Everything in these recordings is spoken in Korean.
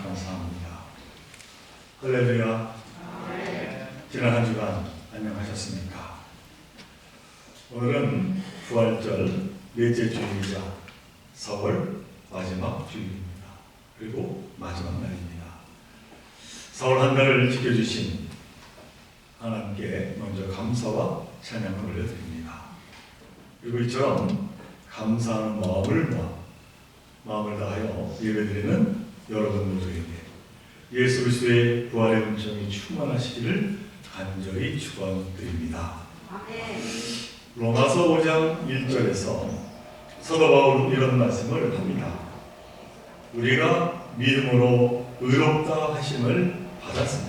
감사합니다. 할렐루야. 지난 한 주간 안녕하셨습니까? 오늘은 부활절 넷째 주일이자 4월 마지막 주일입니다. 그리고 마지막 날입니다. 4월 한 달을 지켜주신 하나님께 먼저 감사와 찬양을 올려드립니다. 그리고 이처럼 감사하는 마음을 다하여 예배드리는 여러분 모두에게 예수 그리스도의 부활의 은총이 충만하시기를 간절히 축원드립니다. 로마서 5장 1절에서 사도 바울은 이런 말씀을 합니다. 우리가 믿음으로 의롭다 하심을 받았으니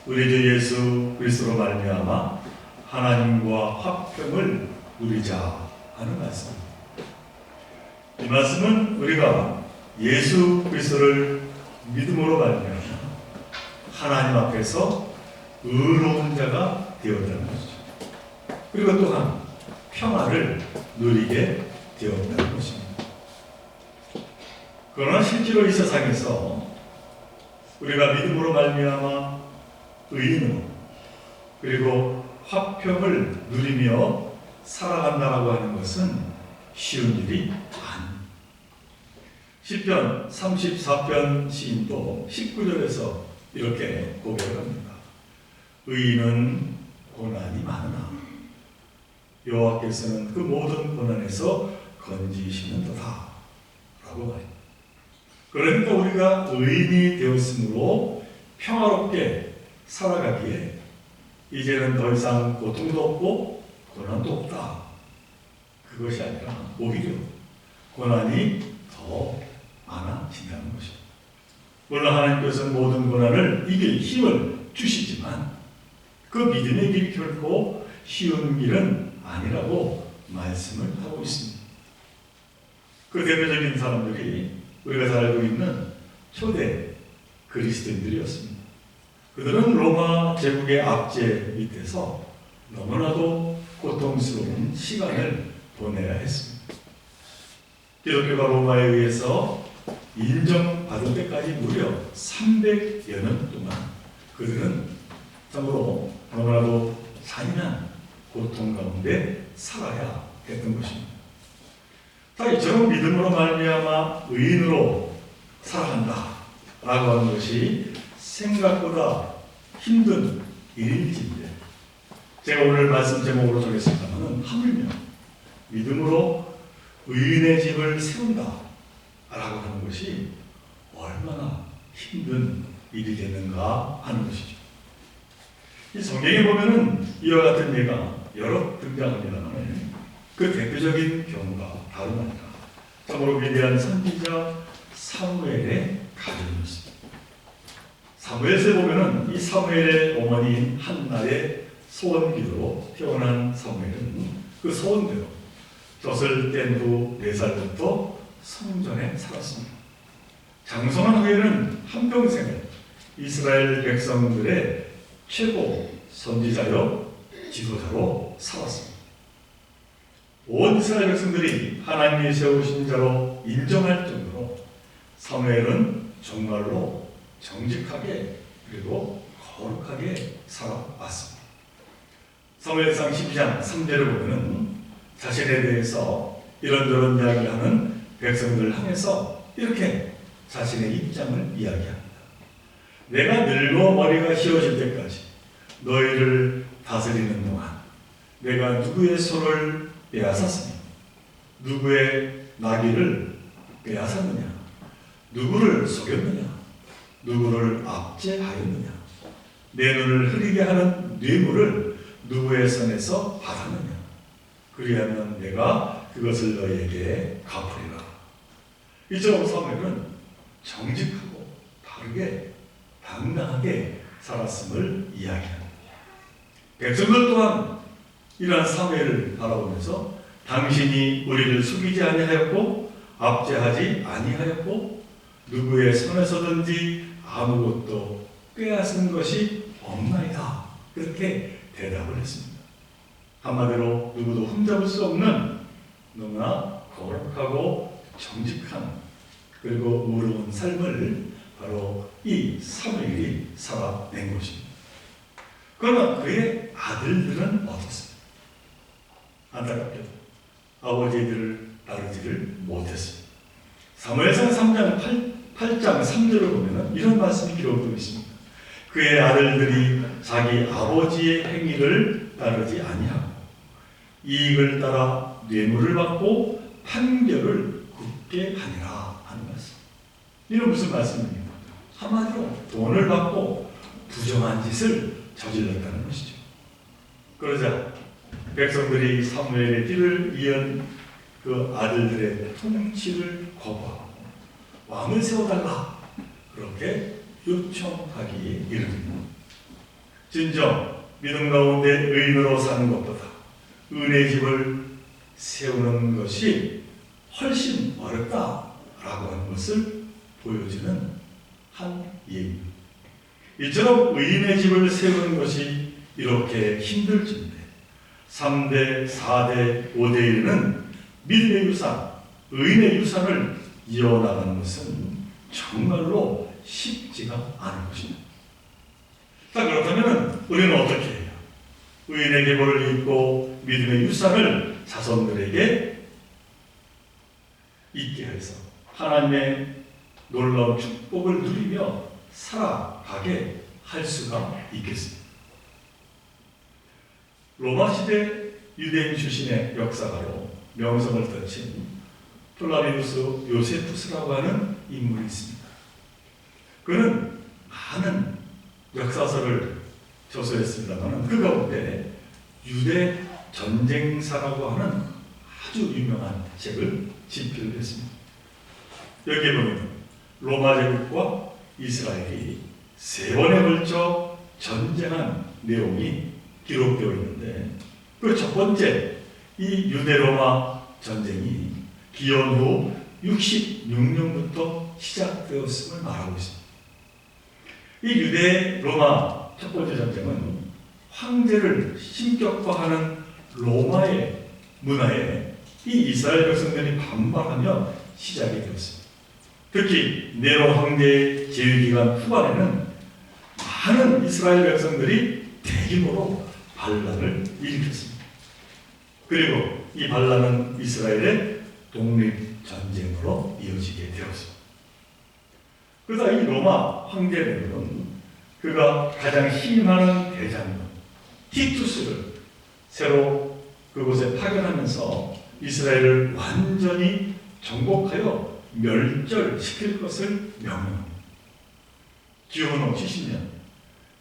우리 주 예수 그리스도로 말미암아 하나님과 화평을 누리자 하는 말씀입니다. 이 말씀은 우리가 예수 그리스도를 믿음으로 말미암아 하나님 앞에서 의로운 자가 되었다는 것이죠. 그리고 또한 평화를 누리게 되었다는 것입니다. 그러나 실제로 이 세상에서 우리가 믿음으로 말미암아 의인으로 그리고 화평을 누리며 살아간다라고 하는 것은 쉬운 일이 아닙니다. 시편 34편 시인도 19절에서 이렇게 고백을 합니다. 의인은 고난이 많으나 여호와께서는 그 모든 고난에서 건지시는도다 라고 말합니다. 그러니까 우리가 의인이 되었으므로 평화롭게 살아가기에 이제는 더 이상 고통도 없고 고난도 없다. 그것이 아니라 오히려 고난이 더 많아진다는 것입니다. 물론 하나님께서는 모든 고난을 이길 힘을 주시지만 그 믿음의 길이 결코 쉬운 길은 아니라고 말씀을 하고 있습니다. 그 대표적인 사람들이 우리가 잘 알고 있는 초대 그리스도인들이었습니다. 그들은 로마 제국의 압제 밑에서 너무나도 고통스러운 시간을 보내야 했습니다. 기독교가 로마에 의해서 인정받을 때까지 무려 300여 년 동안 그들은 참으로 너무나도 잔인한 고통 가운데 살아야 했던 것입니다. 이처럼 믿음으로 말미암아 의인으로 살아간다 라고 하는 것이 생각보다 힘든 일일지인데 제가 오늘 말씀 제목으로 정했습니다만 하물며 믿음으로 의인의 집을 세운다 라고 하는 것이 얼마나 힘든 일이겠는가 하는 것이죠. 이 성경에 보면은 이와 같은 예가 여러 등장합니다만 그 대표적인 경우가 다름 아니라 참으로 위대한 선지자 사무엘의 가정이었습니다. 사무엘서에 보면은 이 사무엘의 어머니인 한나의 소원기도로 태어난 사무엘은 그 소원대로 젖을 뗀 후 4살부터 성전에 살았습니다. 장성한 후에는 한평생을 이스라엘 백성들의 최고 선지자요 지도자로 살았습니다. 온 이스라엘 백성들이 하나님이 세우신 자로 인정할 정도로 사무엘은 정말로 정직하게 그리고 거룩하게 살아왔습니다. 사무엘상 12장 3절을 보면 자신에 대해서 이런저런 이야기를 하는 백성들을 향해서 이렇게 자신의 입장을 이야기합니다. 내가 늙어 머리가 휘어질 때까지 너희를 다스리는 동안 내가 누구의 손을 빼앗았으며 누구의 나귀를 빼앗았느냐 누구를 속였느냐 누구를 압제하였느냐 내 눈을 흐리게 하는 뇌물을 누구의 손에서 받았느냐 그리하면 내가 그것을 너희에게 갚으리라. 이처럼 사무엘은 정직하고 바르게 당당하게 살았음을 이야기합니다. 백성들 또한 이러한 사무엘을 바라보면서 당신이 우리를 속이지 아니하였고 압제하지 아니하였고 누구의 손에서든지 아무것도 빼앗은 것이 없나이다. 그렇게 대답을 했습니다. 한마디로 누구도 흠잡을 수 없는 너무나 거룩하고 정직한 그리고 의로운 삶을 바로 이 사무엘이 살아낸 것입니다. 그러나 그의 아들들은 어떻습니까? 안타깝게도 아버지들을 따르지를 못했습니다. 사무엘상 8장 3절을 보면 이런 말씀이 기록되어 있습니다. 그의 아들들이 자기 아버지의 행위를 따르지 아니하고 이익을 따라 뇌물을 받고 판결을 굽게 하니라 하는 말씀. 이는 무슨 말씀입니까? 한마디로 돈을 받고 부정한 짓을 저질렀다는 것이죠. 그러자 백성들이 사무엘의 뒤를 이은 그 아들들의 통치를 거부하고 왕을 세워달라 그렇게 요청하기에 이릅니다. 진정 믿음 가운데 의인으로 사는 것보다 은혜의 집을 세우는 것이 훨씬 어렵다라고 하는 것을 보여주는 한 예입니다. 이처럼 의인의 집을 세우는 것이 이렇게 힘들진데 3대, 4대, 5대 1은 믿음의 유산, 의인의 유산을 이어나가는 것은 정말로 쉽지가 않은 것입니다. 자, 그렇다면 우리는 어떻게 해요? 의인의 계보를 잇고 믿음의 유산을 자손들에게 있게 해서 하나님의 놀라운 축복을 누리며 살아가게 할 수가 있겠습니다. 로마 시대 유대인 출신의 역사가로 명성을 떨친 플라비우스 요세푸스라고 하는 인물이 있습니다. 그는 많은 역사서를 저서했습니다만 그 가운데 유대 전쟁사라고 하는 아주 유명한 책을 집필을 했습니다. 여기에 보면 로마 제국과 이스라엘이 3번에 걸쳐 전쟁한 내용이 기록되어 있는데 그 첫 번째 이 유대-로마 전쟁이 기원 후 66년부터 시작되었음을 말하고 있습니다. 이 유대-로마 첫 번째 전쟁은 황제를 신격화하는 로마의 문화에 이 이스라엘 백성들이 반발하며 시작이 되었습니다. 특히 네로 황제의 재위기간 후반에는 많은 이스라엘 백성들이 대규모로 반란을 일으켰습니다. 그리고 이 반란은 이스라엘의 독립전쟁으로 이어지게 되었습니다. 그러다 이 로마 황제는 그가 가장 힘이 많은 대장군 티투스를 새로 그곳에 파견하면서 이스라엘을 완전히 정복하여 멸절시킬 것을 명령합니다. 기원 후 70년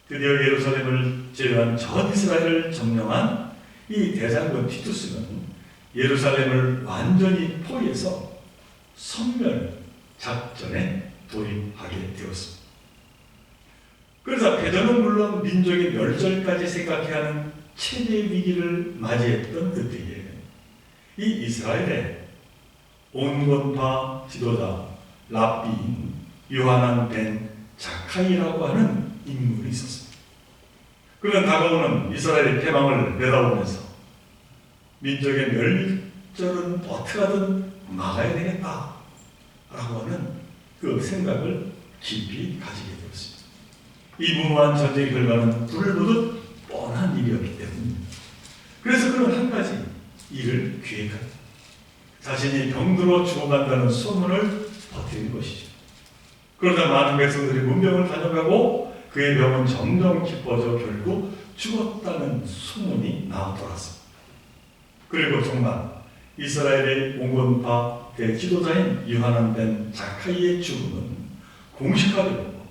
드디어 예루살렘을 제외한 전 이스라엘을 점령한 이 대장군 티투스는 예루살렘을 완전히 포위해서 섬멸 작전에 돌입하게 되었습니다. 그래서 패전은 물론 민족의 멸절까지 생각해야 하는 최대 위기를 맞이했던 그때에 이 이스라엘의 온건파 지도자 랍비인 요하난 벤 자카이라고 하는 인물이 있었습니다. 그는 다가오는 이스라엘의 패망을 내다보면서 민족의 멸절은 어떻게 하든 막아야 되겠다라고 하는 그 생각을 깊이 가지게 되었습니다. 이 무모한 전쟁의 결과는 불을 보듯 뻔한 일이었기 때문입니다. 그래서 그는 한 가지 일을 기획합니다. 자신이 병들어 죽어간다는 소문을 퍼뜨린 것이죠. 그러다 많은 백성들이 문병을 다녀가고 그의 병은 점점 깊어져 결국 죽었다는 소문이 나돌았습니다. 그리고 정말 이스라엘의 온건파 대지도자인 요하난 벤 자카이의 죽음은 공식화되고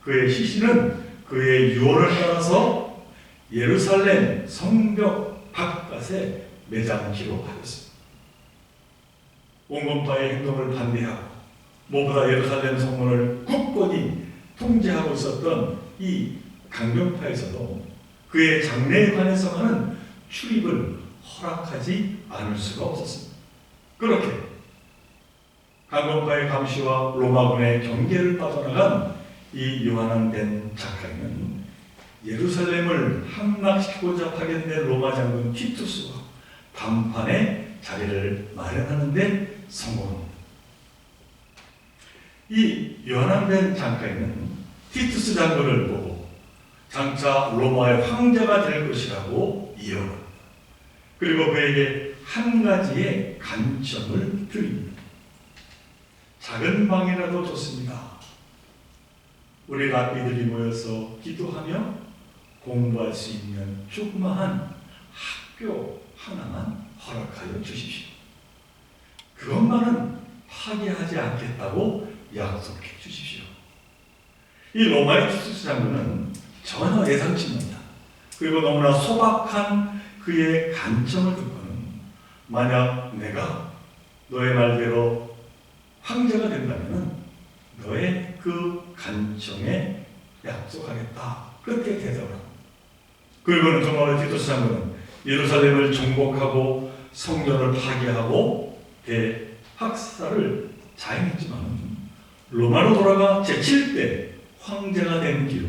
그의 시신은 그의 유언을 따라서 예루살렘 성벽 바깥에 매장키로 하였습니다. 온건파의 행동을 반대하고 무엇보다 예루살렘 성문을 굳건히 통제하고 있었던 이 강경파에서도 그의 장래에 관해서 하는 출입을 허락하지 않을 수가 없었습니다. 그렇게 강경파의 감시와 로마군의 경계를 빠져나간 이 요하난 벤 자카이는 예루살렘을 함락시키고자 파견된 로마 장군 티투스와 담판에 자리를 마련하는 데 성공합니다. 이 요한한 장가인은 티투스 장군을 보고 장차 로마의 황제가 될 것이라고 예언합니다. 그리고 그에게 한 가지의 간청을 드립니다. 작은 방이라도 좋습니다. 우리 랍비들이 모여서 기도하며 공부할 수 있는 조그마한 학교 하나만 허락하여 주십시오. 그것만은 파괴하지 않겠다고 약속해 주십시오. 이 로마의 티투스 장군은 전혀 예상치 못한 그리고 너무나 소박한 그의 간청을 듣고는 만약 내가 너의 말대로 황제가 된다면 너의 그 간청에 약속하겠다. 그렇게 대답을 합니다. 그리고는 정말로 티투스 장군은 예루살렘을 정복하고 성전을 파괴하고 대학살을 자행했지만 로마로 돌아가 제7대 황제가 된 뒤로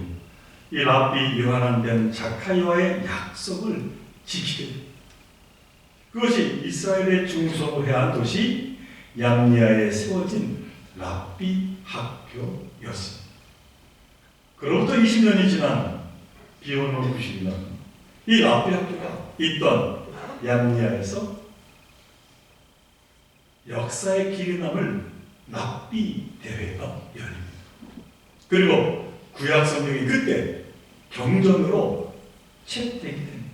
이 랍비 요한한 벤 자카이와의 약속을 지키게 됩니다. 그것이 이스라엘의 중소해안 도시 얌니아에 세워진 랍비 학교였습니다. 그로부터 20년이 지난 비오는 90년 이 랍비 학교가 있던 얌니아에서 역사의 길이 남을 랍비 대회가 열립니다. 그리고 구약 성경이 그때 경전으로 채택이 됩니다.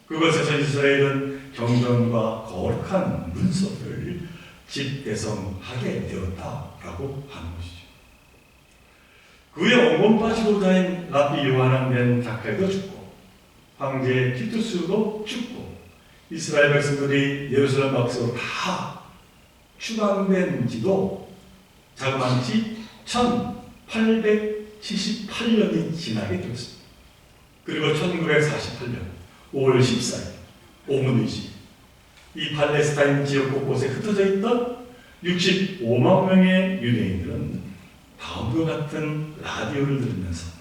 그것에서 이스라엘은 경전과 거룩한 문서들을 집대성하게 되었다라고 하는 것이죠. 그의 온건파지도자인 랍비 요한한 벤 자카이도 죽고 황제 티투스도 죽고 이스라엘 백성들이 예루살렘 박수로 다 추방된 지도 자그마치 1878년이 지나게 되었습니다. 그리고 1948년 5월 14일 오후 4시 이 팔레스타인 지역 곳곳에 흩어져 있던 65만 명의 유대인들은 다음과 같은 라디오를 들으면서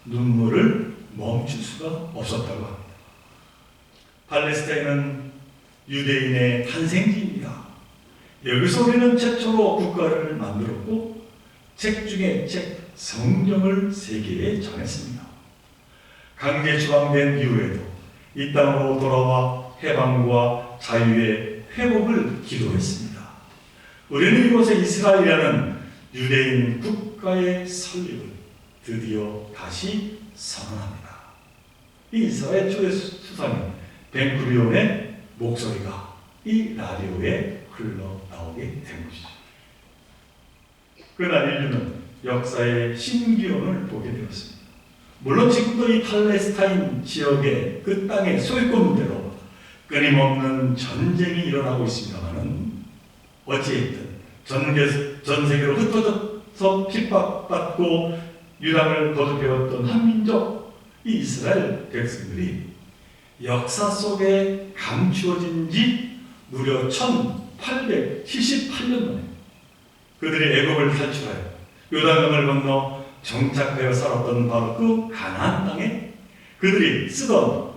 눈물을 멈출 수가 없었다고 합니다. 팔레스타인은 유대인의 탄생지입니다. 여기서 우리는 최초로 국가를 만들었고 책 중에 책 성경을 세계에 전했습니다. 강제 추방된 이후에도 이 땅으로 돌아와 해방과 자유의 회복을 기도했습니다. 우리는 이곳에 이스라엘이라는 유대인 국가의 설립을 드디어 다시 선언합니다. 이 이스라엘 초대 수상인 벤구리온의 목소리가 이 라디오에 흘러나오게 된 것이죠. 그러나 인류는 역사의 신기원을 보게 되었습니다. 물론 지금도 이 팔레스타인 지역의 그 땅의 소유권대로 끊임없는 전쟁이 일어나고 있습니다만 어찌했든 전 세계로 흩어져서 핍박받고 유랑을 거듭해왔던 한민족 이 이스라엘 백성들이 역사 속에 감추어진 지 무려 1878년 만에 그들이 애굽을 탈출하여 요단강을 건너 정착하여 살았던 바로 그 가나안 땅에 그들이 쓰던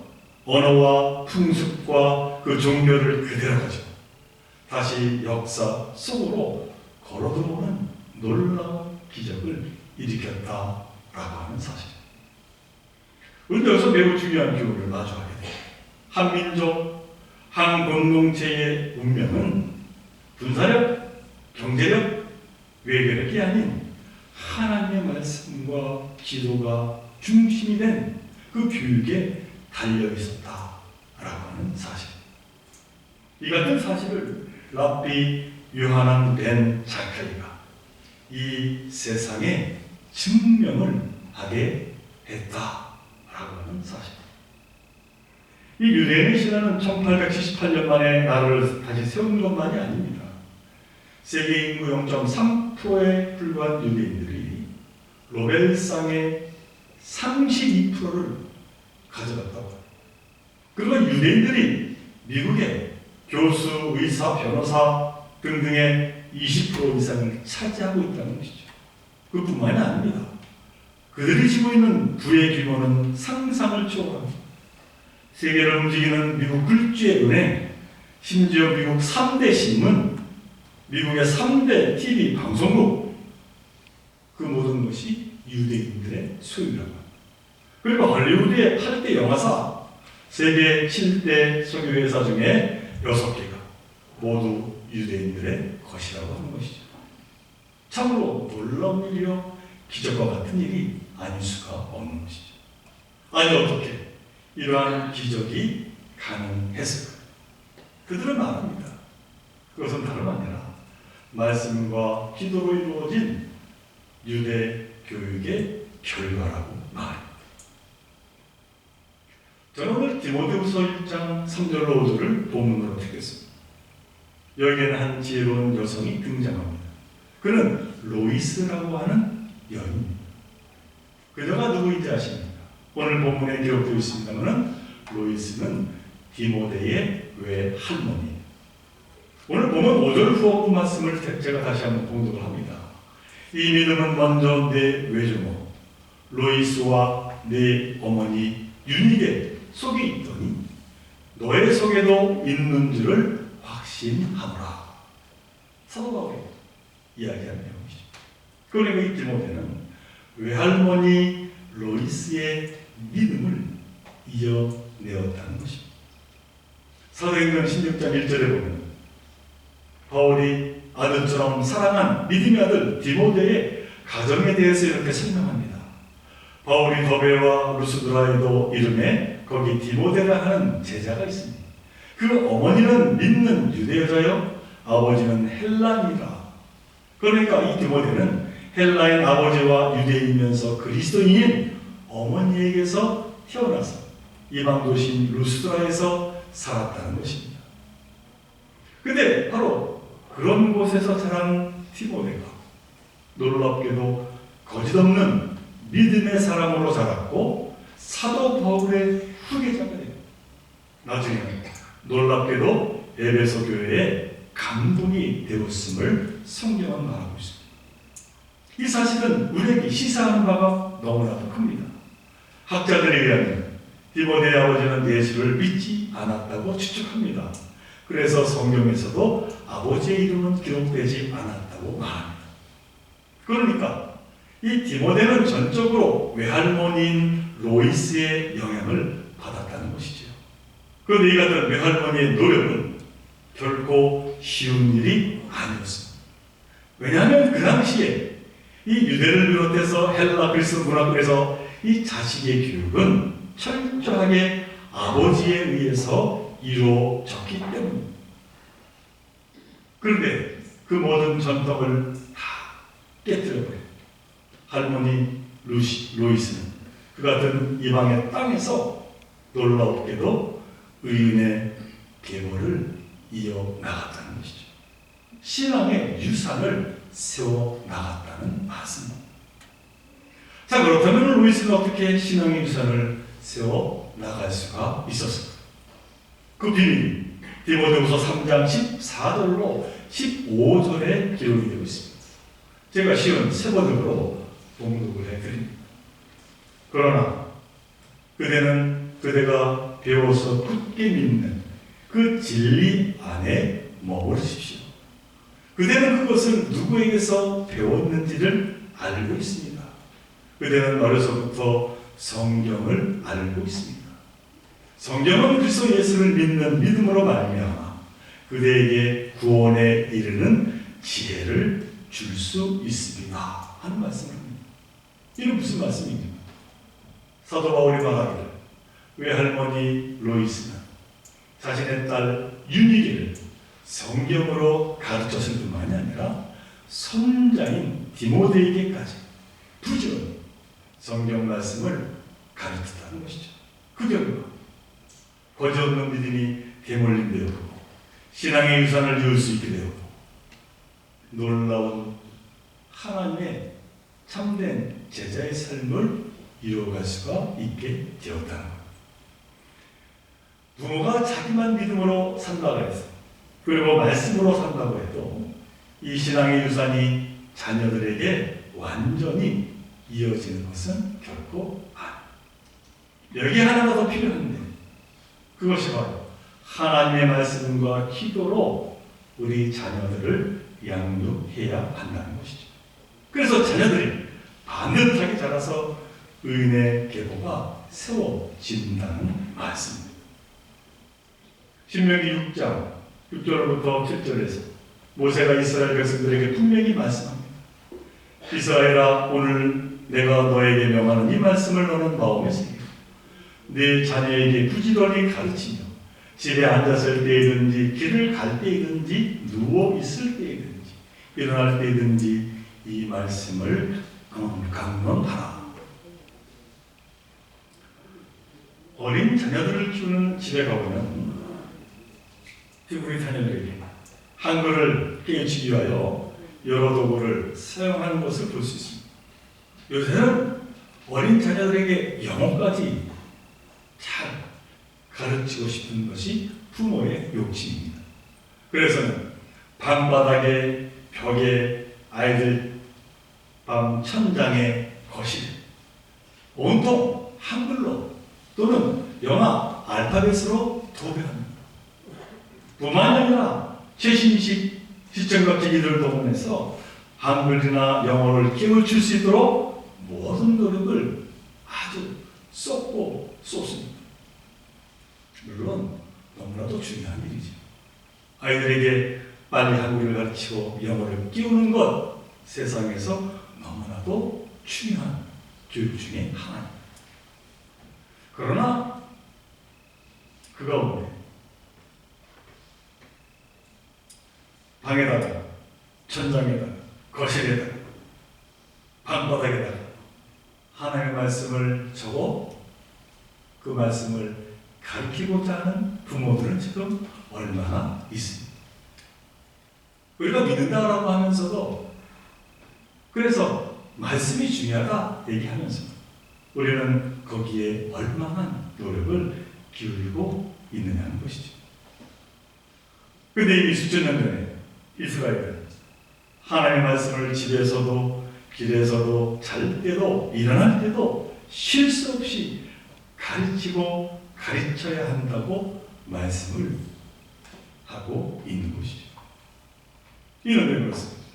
언어와 풍습과 그 종교를 그대로 가지고 다시 역사 속으로 걸어 들어오는 놀라운 기적을 일으켰다라고 하는 사실입니다. 우리는 여기서 매우 중요한 교훈을 마주하게 됩니다. 한민족, 한 공동체의 운명은 군사력, 경제력, 외교력이 아닌 하나님의 말씀과 기도가 중심이 된 그 교육에 달려 있었다라고 하는 사실. 이 같은 사실을 랍비 요한한 벤 자카이가 이 세상에 증명을 하게 했다라고 하는 사실. 이 유대인의 신화는 1878년 만에 나라를 다시 세운 것만이 아닙니다. 세계 인구 0.3%에 불과한 유대인들이 노벨상의 32%를 가져갔다고 합니다. 그리고 유대인들이 미국의 교수, 의사, 변호사 등등의 20% 이상을 차지하고 있다는 것이죠. 그뿐만이 아닙니다. 그들이 지고 있는 부의 규모는 상상을 초월합니다. 세계를 움직이는 미국 굴지의 은행, 심지어 미국 3대 신문, 미국의 3대 TV 방송국, 것이 유대인들의 소유라고 합니다. 그리고 할리우드의 8대 영화사, 세계 7대 석유회사 중에 6개가 모두 유대인들의 것이라고 하는 것이죠. 참으로 놀라운 일이요 기적과 같은 일이 아닐 수가 없는 것이죠. 아니 어떻게 이러한 기적이 가능했을까? 그들은 말합니다. 그것은 다름 아니라 말씀과 기도로 이루어진 유대 교육의 결과라고 말합니다. 저는 오늘 디모데후서 1장 3절로 5절을 본문으로 택했습니다. 여기에는 한 지혜로운 여성이 등장합니다. 그는 로이스라고 하는 여인입니다. 그녀가 누구인지 아십니까? 오늘 본문에 기록되어 있습니다만 로이스는 디모데의 외할머니입니다. 오늘 보면 5절 후반부 말씀을 제가 다시 한번 봉독을 합니다. 이 믿음은 먼저 내 외조모 로이스와 내 어머니 유니게 속에 있더니 너의 속에도 있는 줄을 확신하노라. 사도 바울이 이야기하는 내용이죠. 그러니까 이 디모데는 외할머니 로이스의 믿음을 이어내었다는 것입니다. 사도행전 16장 1절에 보면 바울이 아들처럼 사랑한 믿음의 아들 디모데의 가정에 대해서 이렇게 설명합니다. 바울이 더베와 루스드라에도 이름에 거기 디모데라 하는 제자가 있습니다. 그 어머니는 믿는 유대 여자요 아버지는 헬라인이라. 그러니까 이 디모데는 헬라인 아버지와 유대인이면서 그리스도인인 어머니에게서 태어나서 이방 도시인 루스드라에서 살았다는 것입니다. 근데 바로 그런 곳에서 자란 디모데가 놀랍게도 거짓없는 믿음의 사람으로 자랐고 사도 바울의 후계자가 돼요. 나중에 놀랍게도 에베소 교회의 감독이 되었음을 성경은 말하고 있습니다. 이 사실은 우리에게 시사하는 바가 너무나도 큽니다. 학자들에 의하면 디모데의 아버지는 예수를 믿지 않았다고 추측합니다. 그래서 성경에서도 아버지의 이름은 기록되지 않았다고 말합니다. 그러니까 이 디모데는 전적으로 외할머니인 로이스의 영향을 받았다는 것이죠. 그런데 이 같은 외할머니의 노력은 결코 쉬운 일이 아니었습니다. 왜냐하면 그 당시에 이 유대를 비롯해서 헬라 그리스 문화권에서 이 자식의 교육은 철저하게 아버지에 의해서 이루어졌기 때문입니다. 그런데 그 모든 전통을 다 깨뜨려버려요. 할머니 로이스는 그 같은 이방의 땅에서 놀랍게도 의인의 계보를 이어나갔다는 것이죠. 신앙의 유산을 세워나갔다는 말씀입니다. 자, 그렇다면 로이스는 어떻게 신앙의 유산을 세워나갈 수가 있었을까? 그 비밀이 디모데후서 3장 14절로 15절에 기록이 되어 있습니다. 제가 쉬운 세 번역으로 봉독을 해드립니다. 그러나 그대가 배워서 굳게 믿는 그 진리 안에 머무르십시오. 그대는 그것을 누구에게서 배웠는지를 알고 있습니다. 그대는 어려서부터 성경을 알고 있습니다. 성경은 그리스도 예수를 믿는 믿음으로 말미암아 그대에게 구원에 이르는 지혜를 줄 수 있습니다 하는 말씀을 합니다. 이는 무슨 말씀입니까? 사도 바울이 말하기를 외할머니 로이스는 자신의 딸 유니게를 성경으로 가르쳤을 뿐만이 아니라 손자인 디모데에게까지 부지런히 성경 말씀을 가르쳤다는 것이죠. 그 결과 거짓없는 믿음이 대물림 되었고 신앙의 유산을 이을 수 있게 되었고 놀라운 하나님의 참된 제자의 삶을 이루어갈 수가 있게 되었다는 것. 부모가 자기만 믿음으로 산다고 해서 그리고 말씀으로 산다고 해도 이 신앙의 유산이 자녀들에게 완전히 이어지는 것은 결코 아닙니다. 여기 하나가 더 필요한데 그것이 바로 하나님의 말씀과 기도로 우리 자녀들을 양육해야 한다는 것이죠. 그래서 자녀들이 반듯하게 자라서 의인의 계보가 세워진다는 말씀입니다. 신명기 6장 6절부터 7절에서 모세가 이스라엘 백성들에게 분명히 말씀합니다. 이스라엘아, 오늘 내가 너에게 명하는 이 말씀을 너는 마음에 새기고 네 자녀에게 부지런히 가르치며 집에 앉았을 때이든지 길을 갈 때이든지 누워 있을 때이든지 일어날 때이든지 이 말씀을 강론하라. 어린 자녀들을 키우는 집에 가보면 우리 자녀들에게 한글을 깨우치기 위하여 여러 도구를 사용하는 것을 볼 수 있습니다. 요새는 어린 자녀들에게 영어까지 잘 가르치고 싶은 것이 부모의 욕심입니다. 그래서는 방바닥에, 벽에, 아이들 방 천장에, 거실 온통 한글로 또는 영어 알파벳으로 도배합니다. 뿐만 아니라 최신식 시청각기기들을 동원해서 한글이나 영어를 깨우칠 수 있도록 모든 노력을 아주 쏟고 쏟습니다. 물론 너무나도 중요한 일이죠. 아이들에게 빨리 한글을 가르치고 영어를 끼우는 것, 세상에서 너무나도 중요한 교육 중에 하나입니다. 그러나 그 가운데 방에다가, 천장에다가, 거실에다가, 방바닥에다가 하나님의 말씀을 적어 그 말씀을 가르치고자 하는 부모들은 지금 얼마나 있습니다. 우리가 믿는다라고 하면서도 그래서 말씀이 중요하다 얘기하면서 우리는 거기에 얼마나 노력을 기울이고 있느냐는 것이죠. 그런데 이미 수천 년 전에 이스라엘은 하나님의 말씀을 집에서도 길에서도 잘 때도 일어날 때도 쉴 수 없이 가르치고 가르쳐야 한다고 말씀을 하고 있는 것이죠. 이는 왜 그렇습니까?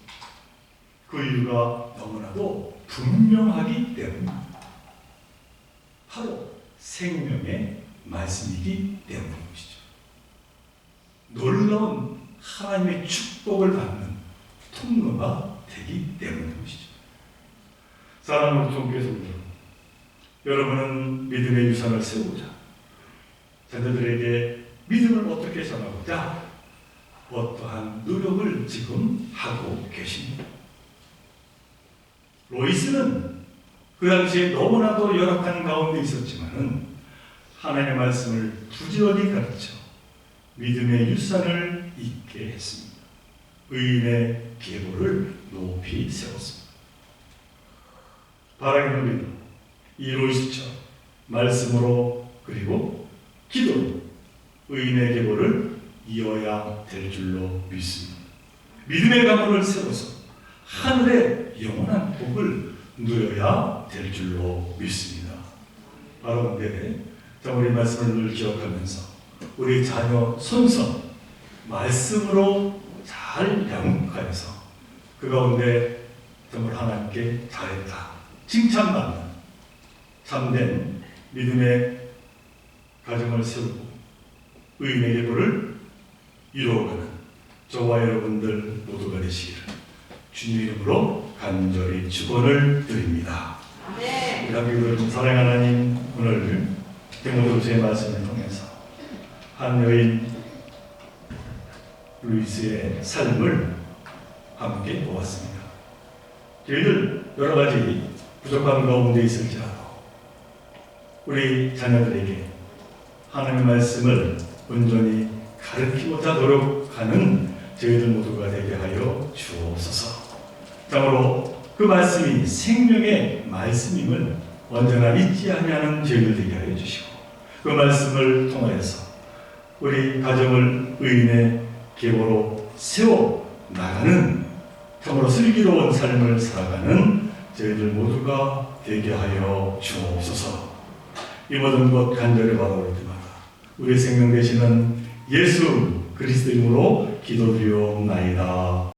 그 이유가 너무나도 분명하기 때문입니다. 바로 생명의 말씀이기 때문인 것이죠. 놀라운 하나님의 축복을 받는 통로가 되기 때문인 것이죠. 사랑하는 종교성들, 여러분은 믿음의 유산을 세우고자 자녀들에게 믿음을 어떻게 전하고자 어떠한 노력을 지금 하고 계십니다. 로이스는 그 당시에 너무나도 열악한 가운데 있었지만은 하나님의 말씀을 부지런히 가르쳐 믿음의 유산을 잇게 했습니다. 의인의 계보를 높이 세웠습니다. 바라기는 우리도 이 로이스처럼 말씀으로 그리고 기도로 의인의 계보를 이어야 될 줄로 믿습니다. 믿음의 가문을 세워서 하늘의 영원한 복을 누려야 될 줄로 믿습니다. 바로 근데 우리 말씀을 늘 기억하면서 우리 자녀 손서 말씀으로 잘 양육하여서 그 가운데 정말 하나님께 잘했다 칭찬받는 참된 믿음의 가정을 세우고 의인의 계보를 이루어가는 저와 여러분들 모두가 되시기를 주님 이름으로 간절히 축원을 드립니다. 우리 하나님 사랑 하나님, 오늘 디모데후서의 말씀을 통해서 한 여인 루이스의 삶을 함께 보았습니다. 저희들 여러 가지 부족한 가운데 있을지라도 우리 자녀들에게 하나님의 말씀을 온전히 가르치고자 노력하는 저희들 모두가 되게 하여 주옵소서. 참으로 그 말씀이 생명의 말씀임을 언제나 잊지 아니하는 저희들 되게 하여 주시고 그 말씀을 통하여서 우리 가정을 의인의 계보로 세워 나가는 참으로 슬기로운 삶을 살아가는 저희들 모두가 되게 하여 주옵소서. 이 모든 것 간절히 바라옵니다. 우리 생명 되시는 예수 그리스도 이름으로 기도드리옵나이다.